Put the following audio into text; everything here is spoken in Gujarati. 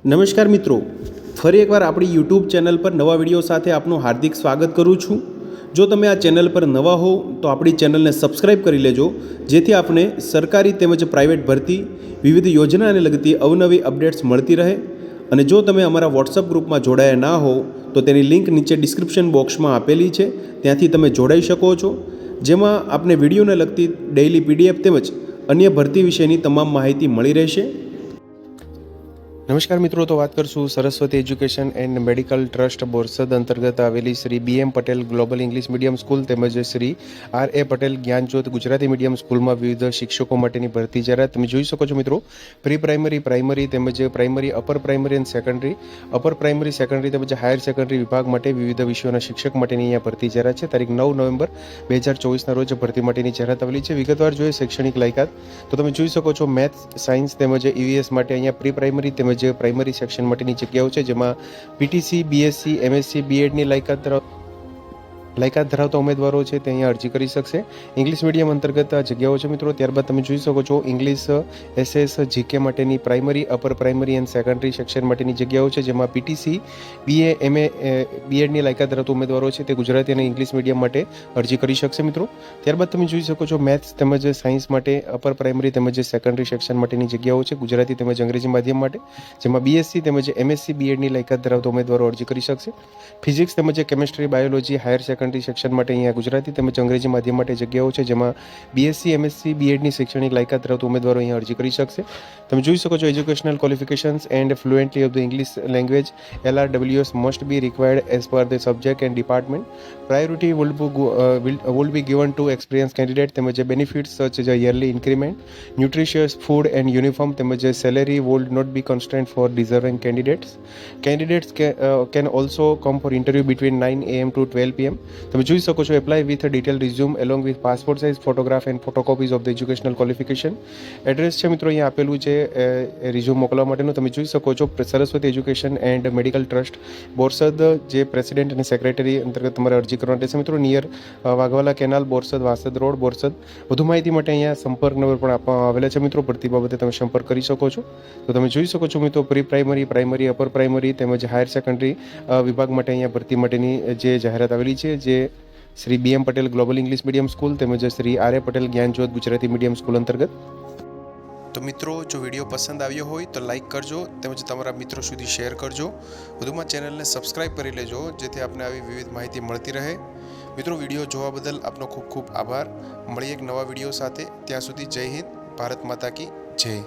નમસ્કાર મિત્રો, ફરી એકવાર આપણી યુટ્યુબ ચેનલ પર નવા વિડીયો સાથે આપનું હાર્દિક સ્વાગત કરું છું। જો તમે આ ચેનલ પર નવા હો તો આપણી ચેનલને સબસ્ક્રાઈબ કરી લેજો, જેથી આપને સરકારી તેમજ પ્રાઇવેટ ભરતી વિવિધ યોજનાને લગતી અવનવી અપડેટ્સ મળતી રહે। અને જો તમે અમારા વોટ્સઅપ ગ્રુપમાં જોડાયા ના હો તો તેની લિંક નીચે ડિસ્ક્રિપ્શન બોક્સમાં આપેલી છે, ત્યાંથી તમે જોડાઈ શકો છો, જેમાં આપને વિડીયોને લગતી ડેઇલી પીડીએફ તેમજ અન્ય ભરતી વિશેની તમામ માહિતી મળી રહેશે। નમસ્કાર મિત્રો, તો વાત કરશું Saraswati education and medical trust Borsad અંતર્ગત આવેલી Shri BM Patel global English medium school તેમજ શ્રી RA પટેલ જ્ઞાનજ્યોત ગુજરાતી મીડિયમ સ્કૂલમાં વિવિધ શિક્ષકો માટેની ભરતી જાહેરાત તમે જોઈ શકો છો મિત્રો। પ્રી પ્રાઇમરી, પ્રાઇમરી તેમજ પ્રાઇમરી, અપર પ્રાઇમરી અને સેકન્ડરી, અપર પ્રાઇમરી, સેકન્ડરી તેમજ હાયર સેકન્ડરી વિભાગ માટે વિવિધ વિષયોના શિક્ષક માટેની અહીંયા ભરતી જાહેરાત છે। તારીખ 9 નવેમ્બર 2024ના રોજ ભરતી માટેની જાહેરાત આવેલી છે। વિગતવાર જોઈએ શૈક્ષણિક લાયકાત તો તમે જોઈ શકો છો મેથ્સ, સાયન્સ તેમજ EVS માટે અહીંયા પ્રી પ્રાઇમરી તેમજ પ્રાઇમરી સેક્શન માટેની જગ્યાઓ છે, જેમાં PTC, BSc, MSc, BEdની લાયકાત ધરાવતા ઉમેદવારો છે તે અહીંયા અરજી કરી શકશે। ઇંગ્લિશ મીડિયમ અંતર્ગત આ જગ્યાઓ છે મિત્રો। ત્યારબાદ તમે જોઈ શકો છો ઇંગ્લિશ, SS, GK માટેની પ્રાઇમરી, અપર પ્રાઇમરી અને સેકન્ડરી સેક્શન માટેની જગ્યાઓ છે, જેમાં PTC, BA, MA, BEdની લાયકાત ધરાવતા ઉમેદવારો છે તે ગુજરાતી અને ઇંગ્લિશ મીડિયમ માટે અરજી કરી શકશે મિત્રો। ત્યારબાદ તમે જોઈ શકો છો મેથ્સ તેમજ સાયન્સ માટે અપર પ્રાઇમરી તેમજ સેકન્ડરી સેક્શન માટેની જગ્યાઓ છે ગુજરાતી તેમજ અંગ્રેજી માધ્યમ માટે, જેમાં BSc તેમજ MSc, BEdની લાયકાત ધરાવતા ઉમેદવારો અરજી કરી શકશે। ફિઝિક્સ તેમજ chemistry, biology, higher secondary section માટે અહીંયા ગુજરાતી તેમજ અંગ્રેજી માધ્યમ માટે જગ્યાઓ છે, જેમાં BSc, MSc, BEdની શૈક્ષણિક લાયકાત ધરાવતા ઉમેદવારો અહીંયા અરજી કરી શકશે। તમે જોઈ શકો છો educational qualifications and fluently of the English language LRWS must be required as per the subject and department. Priority will be given to experienced candidate તેમજ benefits such as a yearly increment, nutritious food and uniform તેમજ salary would not be constrained for deserving candidates. Candidates can also come for interview between 9 AM to 12 PM. તમે જોઈ શકો છો apply with detail resume along with passport size photograph and ફોટોકોપીઝ of the educational qualification. Address છે મિત્રો અહીંયા આપેલું છે રિઝ્યુમ મોકલવા માટેનું। તમે જોઈ શકો છો Saraswati education and medical trust Borsad, જે પ્રેસિડેન્ટ અને સેક્રેટરી અંતર્ગત તમારે અરજી કરવાની રહેશે મિત્રો। Near Waghwala canal, Borsad, Vasad road, Borsad. વધુ માહિતી માટે અહીંયા સંપર્ક નંબર પણ આપવામાં આવેલા છે મિત્રો, ભરતી બાબતે તમે સંપર્ક કરી શકો છો। તો તમે જોઈ શકો છો મિત્રો pre primary, primary, upper primary તેમજ હાયર સેકન્ડરી વિભાગ માટે અહીંયા ભરતી માટેની જે જાહેરાત આવેલી છે, જે Shri BM Patel global English medium school તેમજ Shri RA Patel Gyanjyot Gujarati medium school અંતર્ગત। તો મિત્રો, જો વિડીયો પસંદ આવ્યો હોય તો લાઇક કરજો તેમજ તમારા મિત્રો સુધી શેર કરજો। વધુમાં ચેનલને સબસ્ક્રાઈબ કરી લેજો, જેથી આપને આવી વિવિધ માહિતી મળતી રહે। મિત્રો, વિડીયો જોવા બદલ આપનો ખૂબ ખૂબ આભાર। મળીએ એક નવા વિડીયો સાથે, ત્યાં સુધી જય હિન્દ, ભારત માતા કી જય।